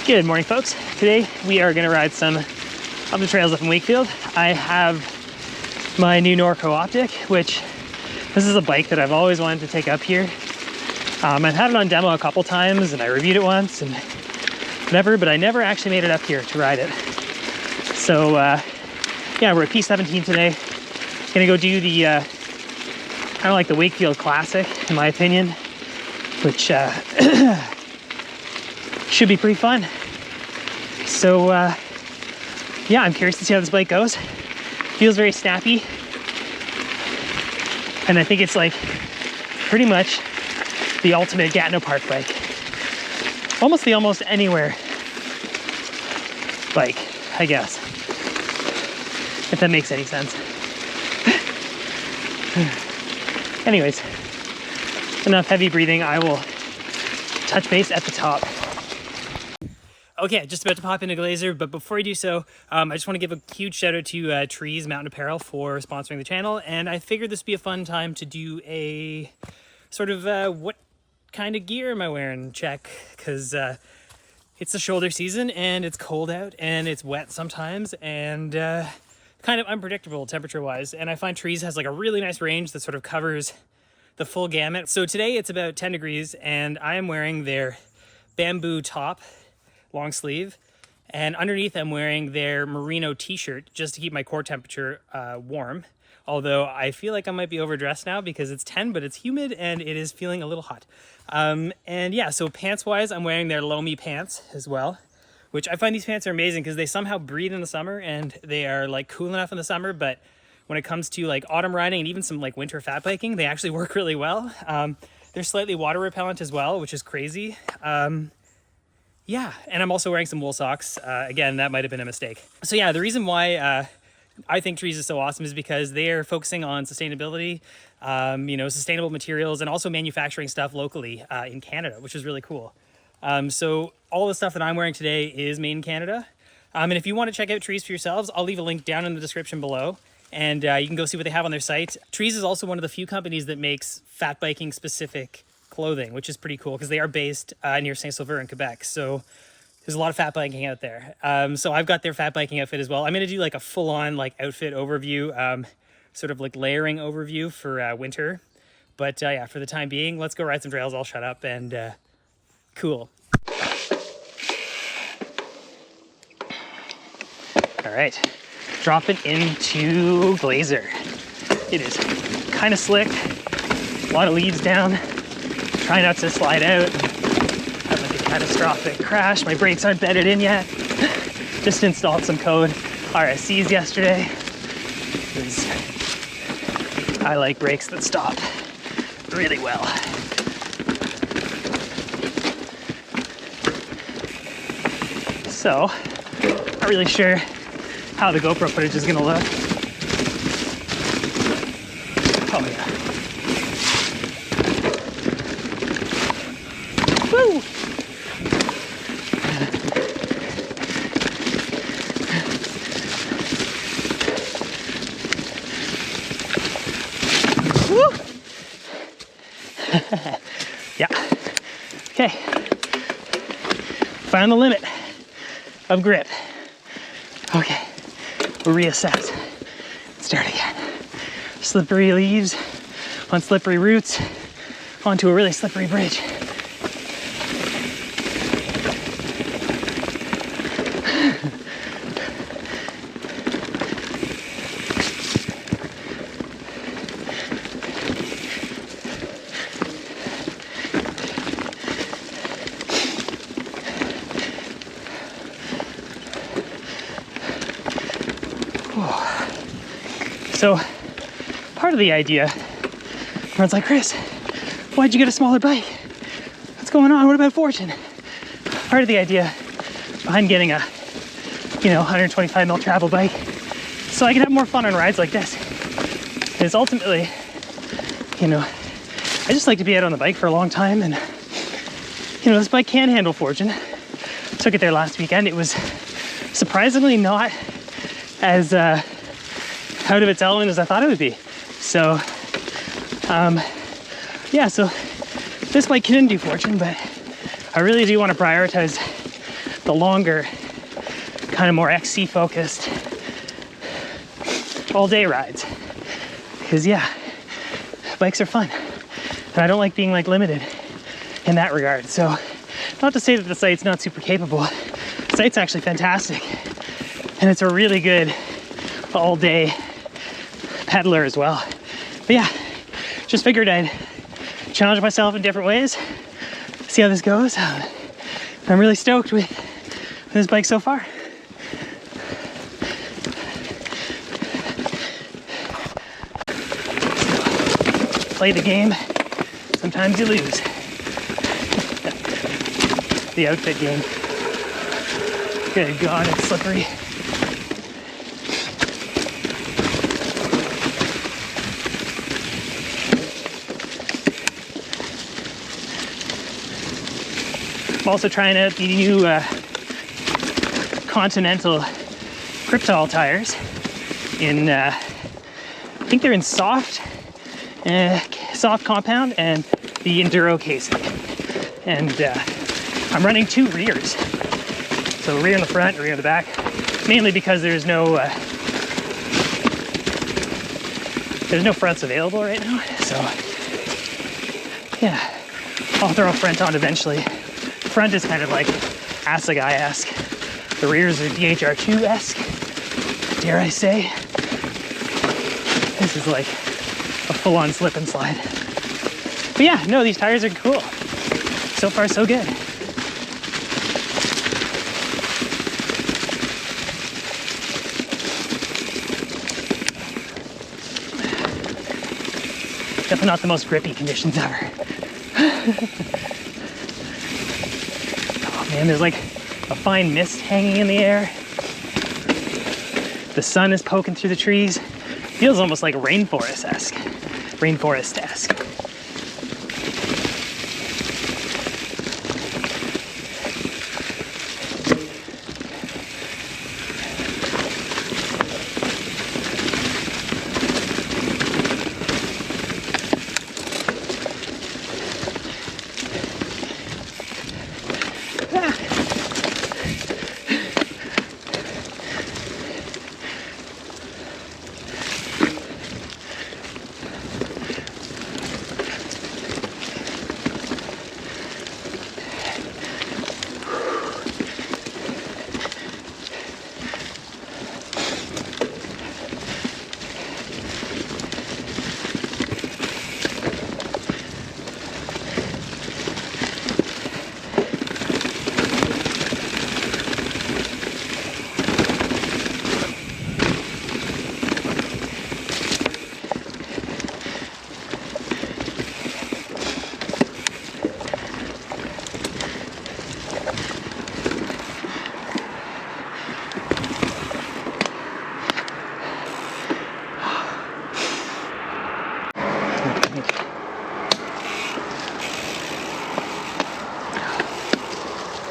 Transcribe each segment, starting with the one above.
Good morning, folks. Today we are going to ride some of the trails up in Wakefield. I have my new Norco Optic, which this is a bike that I've always wanted to take up here. I've had it on demo a couple times and I reviewed it once and whatever, but I never actually made it up here to ride it. So yeah, we're at P17 today. Gonna go do the kind of like the Wakefield Classic, in my opinion, which should be pretty fun. So yeah, I'm curious to see how this bike goes. Feels very snappy, and I think it's like pretty much the ultimate Gatineau Park bike. Almost the almost anywhere bike, I guess, if that makes any sense. Anyways, enough heavy breathing. I will touch base at the top. Okay, just about to pop into Glazer, but before I do so, I just want to give a huge shout out to Trees Mountain Apparel for sponsoring the channel, and I figured this would be a fun time to do a sort of what kind of gear am I wearing check, because it's the shoulder season and it's cold out and it's wet sometimes and kind of unpredictable temperature wise, and I find Trees has like a really nice range that sort of covers the full gamut. So today it's about 10 degrees and I am wearing their bamboo top, long sleeve, and underneath I'm wearing their merino t-shirt just to keep my core temperature warm, although I feel like I might be overdressed now because it's 10 but it's humid and it is feeling a little hot. And yeah, so pants wise I'm wearing their Lomi pants as well, which I find these pants are amazing because they somehow breathe in the summer and they are like cool enough in the summer, but when it comes to like autumn riding and even some like winter fat biking, they actually work really well. They're slightly water repellent as well, which is crazy. Yeah, and I'm also wearing some wool socks. Again, that might have been a mistake. So yeah, the reason why I think Trees is so awesome is because they are focusing on sustainability, you know, sustainable materials, and also manufacturing stuff locally in Canada, which is really cool. So all the stuff that I'm wearing today is made in Canada. And if you want to check out Trees for yourselves, I'll leave a link down in the description below, and you can go see what they have on their site. Trees is also one of the few companies that makes fat biking specific clothing, which is pretty cool because they are based near Saint-Sauveur in Quebec. So there's a lot of fat biking out there. So I've got their fat biking outfit as well. I'm going to do like a full-on like outfit overview, sort of like layering overview for winter. But yeah, for the time being, let's go ride some trails. I'll shut up and cool. All right, dropping into Glazer. It is kind of slick, a lot of leaves down. Try not to slide out. Have like a catastrophic crash. My brakes aren't bedded in yet. Just installed some code RSCs yesterday. I like brakes that stop really well. So, not really sure how the GoPro footage is gonna look. Oh yeah. Woo! Woo! Yeah. Okay. Found the limit of grip. Okay. We'll reassess. Start again. Slippery leaves on slippery roots onto a really slippery bridge. So part of the idea, everyone's like, Chris, why'd you get a smaller bike? What's going on? What about Fortune? Part of the idea behind getting a, 125 mil travel bike, so I can have more fun on rides like this, is ultimately, I just like to be out on the bike for a long time, and this bike can handle Fortune. Took it there last weekend. It was surprisingly not as out of its element as I thought it would be. So yeah, so this bike can do Fortune, but I really do want to prioritize the longer, kind of more XC focused all day rides. Because yeah, bikes are fun. And I don't like being like limited in that regard. So not to say that the site's not super capable. The site's actually fantastic. And it's a really good all day peddler as well. But yeah, just figured I'd challenge myself in different ways, see how this goes. I'm really stoked with this bike so far. Play the game, sometimes you lose. The outfit game. Good God, it's slippery. I'm also trying out the new Continental Kryptol tires in, I think they're in soft compound and the Enduro casing. And I'm running 2 rears. So rear in the front, rear in the back. Mainly because there's no fronts available right now. So yeah, I'll throw a front on eventually. Front is kind of like Assegai-esque. The rears are DHR2-esque, dare I say. This is like a full-on slip and slide. But yeah, no, these tires are cool. So far, so good. Definitely not the most grippy conditions ever. And there's like a fine mist hanging in the air. The sun is poking through the trees. Feels almost like rainforest-esque.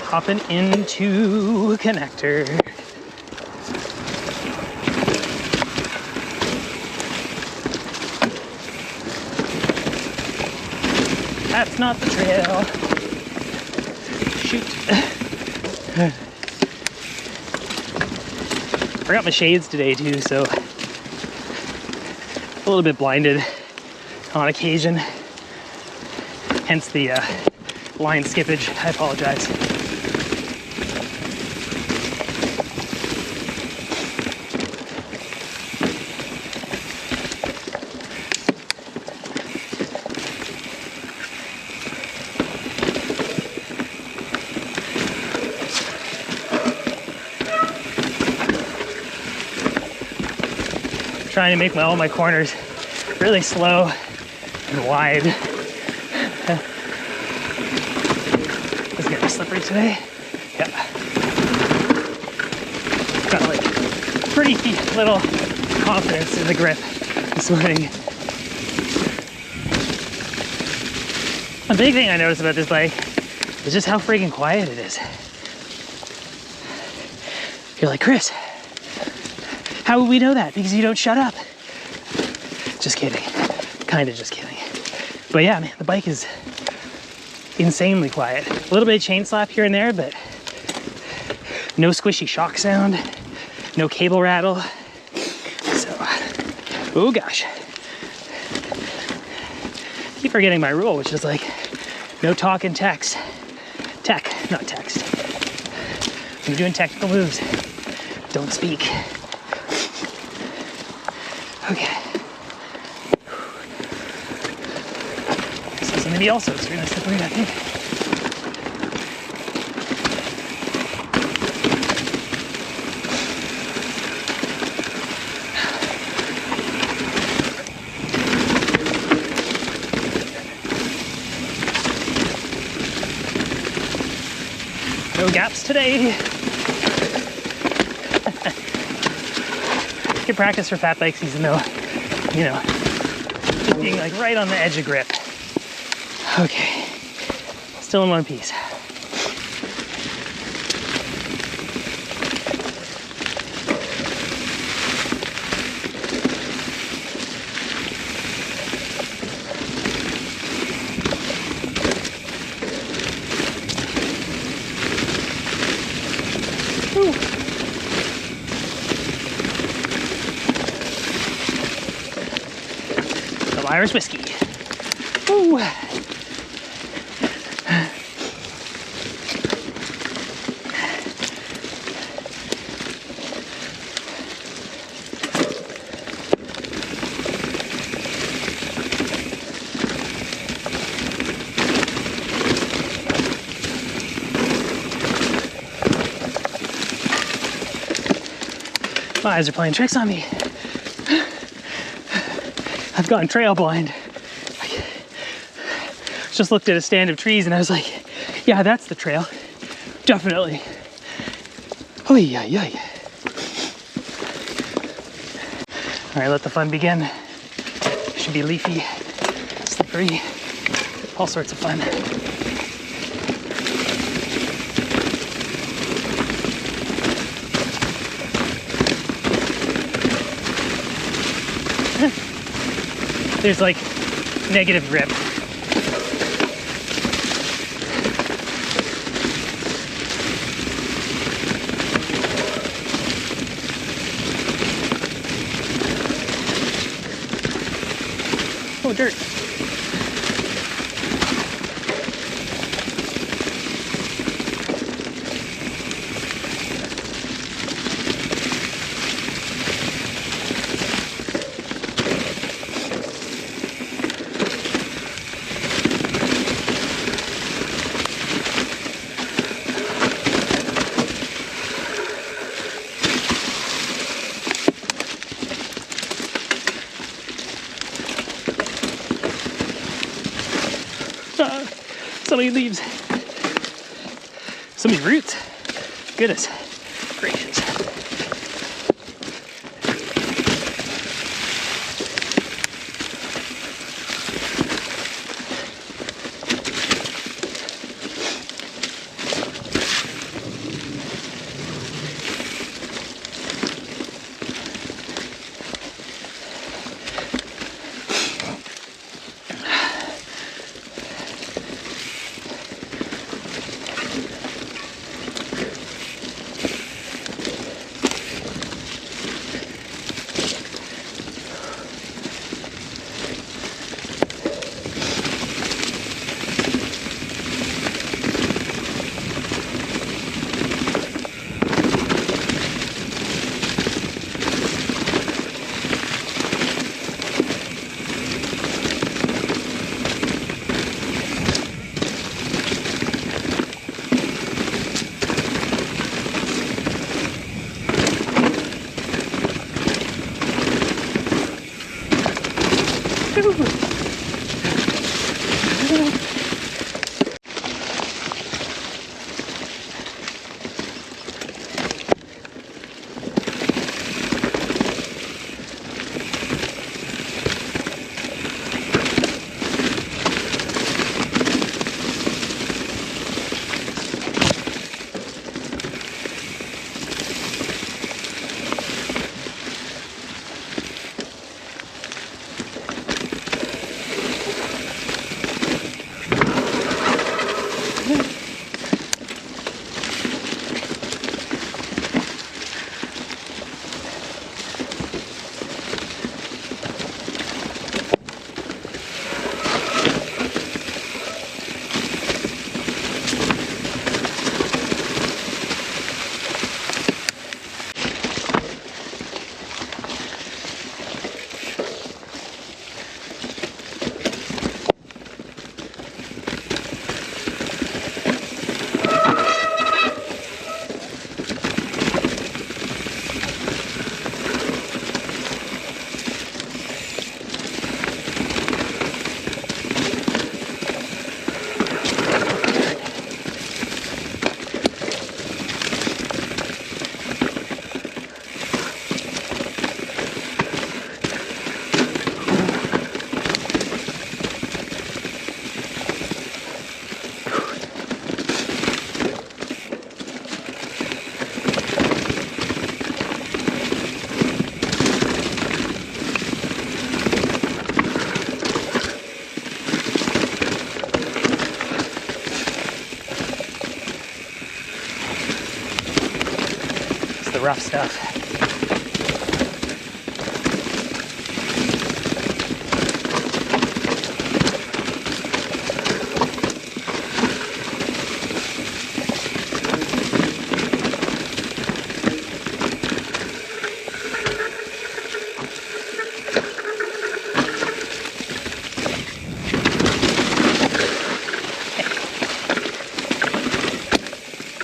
Hopping into Konnector. That's not the trail. Shoot. Forgot my shades today too, so a little bit blinded on occasion. Hence the line skippage. I apologize. Trying to make all my corners really slow and wide. It's getting slippery today. Yeah. Got like pretty little confidence in the grip this morning. A big thing I noticed about this bike is just how freaking quiet it is. You're like, Chris, how would we know that? Because you don't shut up. Just kidding. Kind of just kidding. But yeah, man, the bike is insanely quiet. A little bit of chain slap here and there, but no squishy shock sound, no cable rattle. So, oh gosh. Keep forgetting my rule, which is like no talk and text. Not text. When you're doing technical moves, don't speak. Okay. So some of the also, it's really slippery, I think. No gaps today. Good practice for fat bike season though, you know, just being like right on the edge of grip. Okay, still in one piece. Irish whiskey. Ooh. My eyes are playing tricks on me. I've gotten trail blind. Just looked at a stand of trees and I was like, yeah, that's the trail. Definitely. Oh, yeah, yeah. All right, let the fun begin. Should be leafy, slippery, all sorts of fun. There's like negative grip. Oh, dirt. So many leaves, so many roots. Goodness gracious. the rough stuff.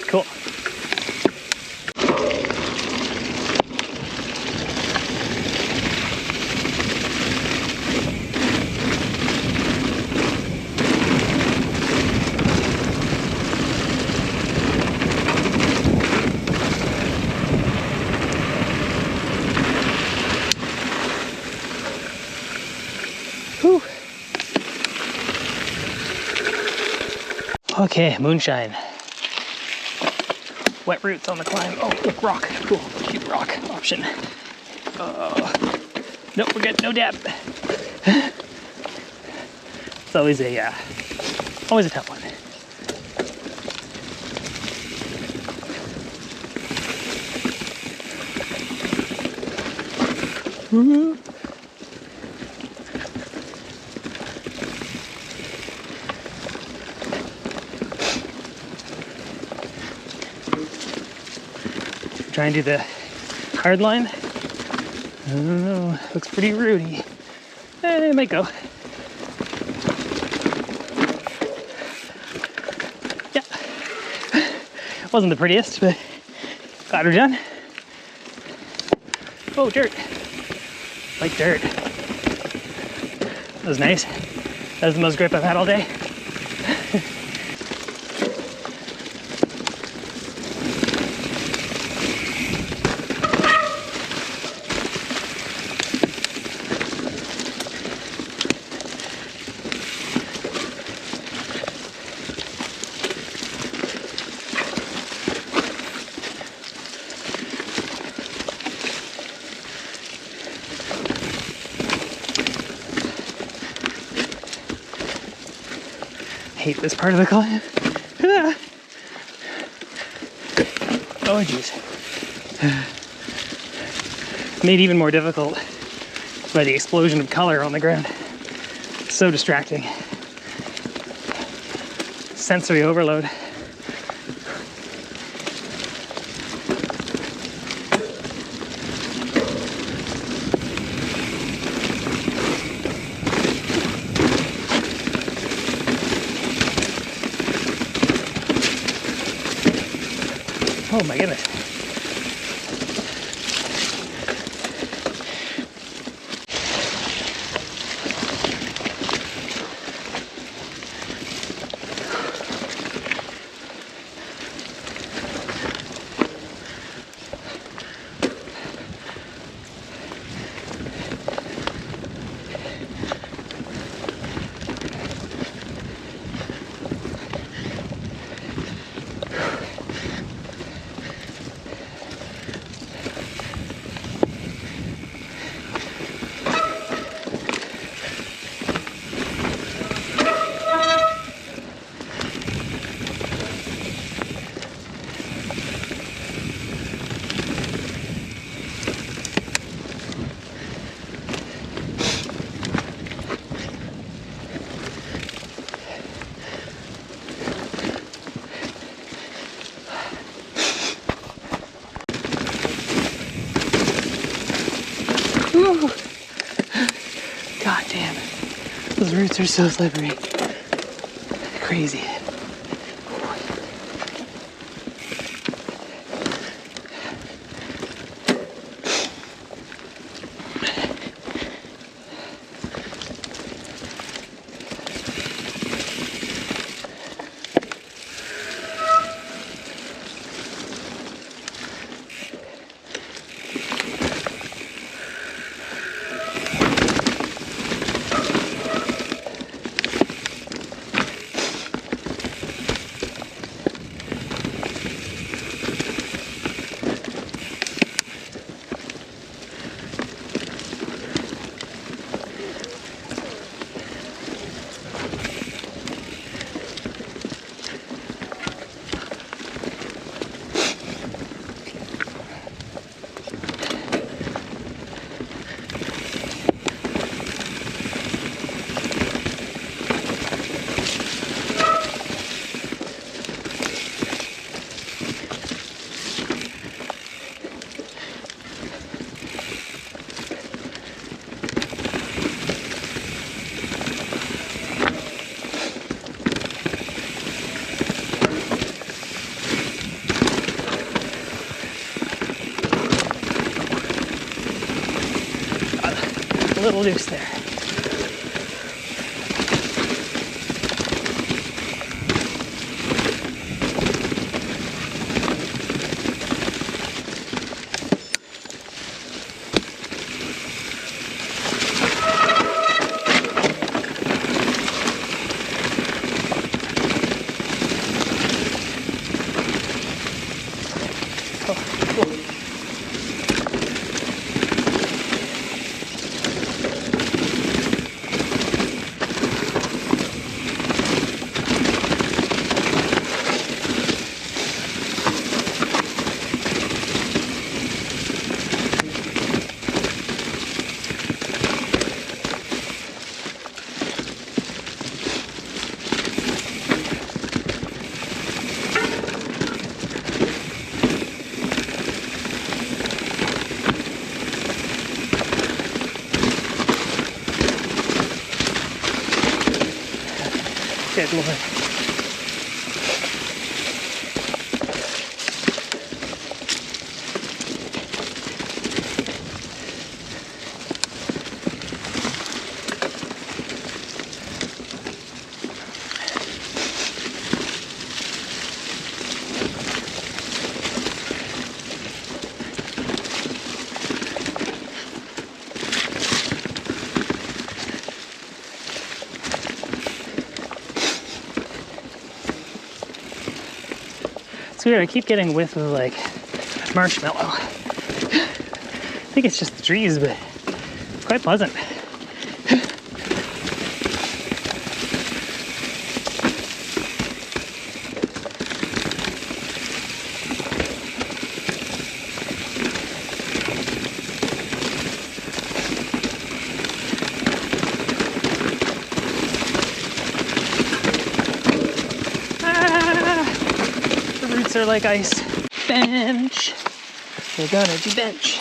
Cool. Whew. Okay, Moonshine. Wet roots on the climb. Oh, look, rock. Cool. Cute rock option. Nope, we're good. No dab. It's always a tough one. Woo-hoo. Try and do the hard line. I don't know, looks pretty rooty. It might go. Yeah. Wasn't the prettiest, but got her done. Oh, dirt. Like dirt. That was nice. That was the most grip I've had all day. Hate this part of the climb. Oh geez. Made even more difficult by the explosion of color on the ground. So distracting. Sensory overload. Oh my goodness. Ooh. God damn. Those roots are so slippery. Crazy. little loose there. Good Lord. It's weird, I keep getting a whiff of like marshmallow. I think it's just the trees, but it's quite pleasant. Are like ice. Bench. We're gonna do bench.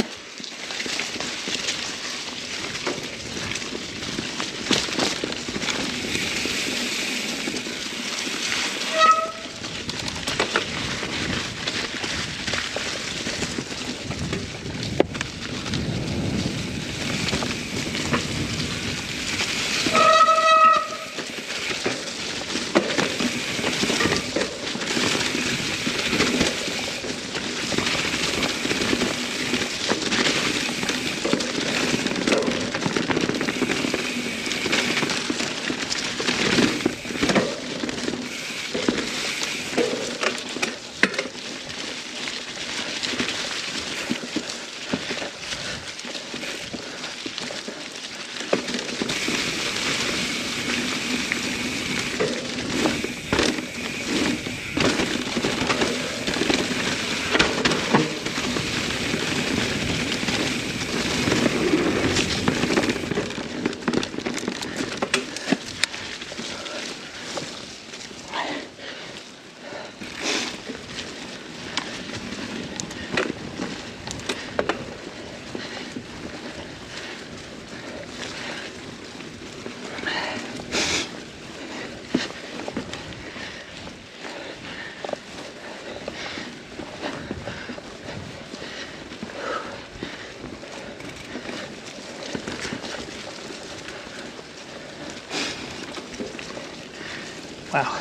Wow,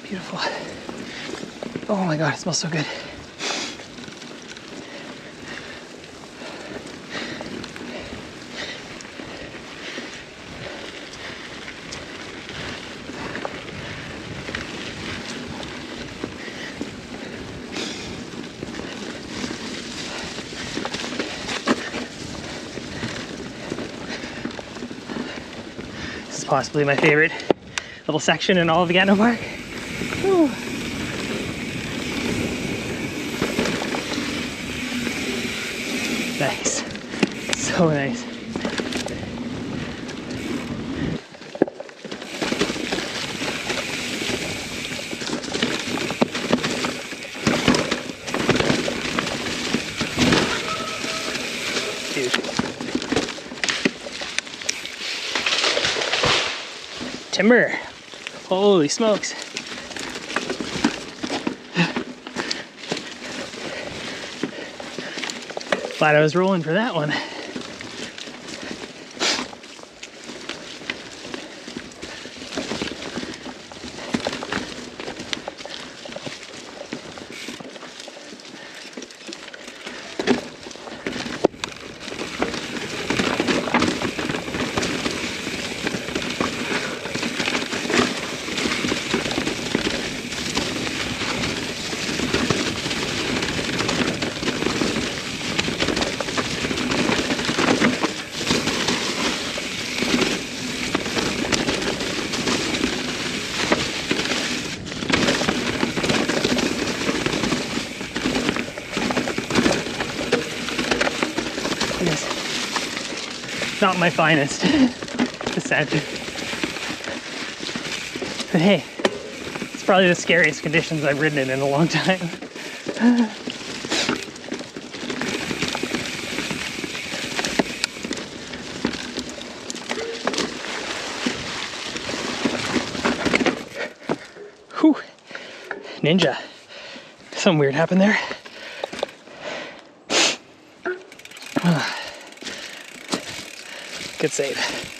beautiful. Oh my God, it smells so good. This is possibly my favorite little section in all of Gatineau Park. Whew. Nice, so nice. Dude. Timber. Holy smokes. Glad I was rolling for that one. not my finest descent. But hey, it's probably the scariest conditions I've ridden in a long time. Whew. Ninja. Something weird happened there. Good save.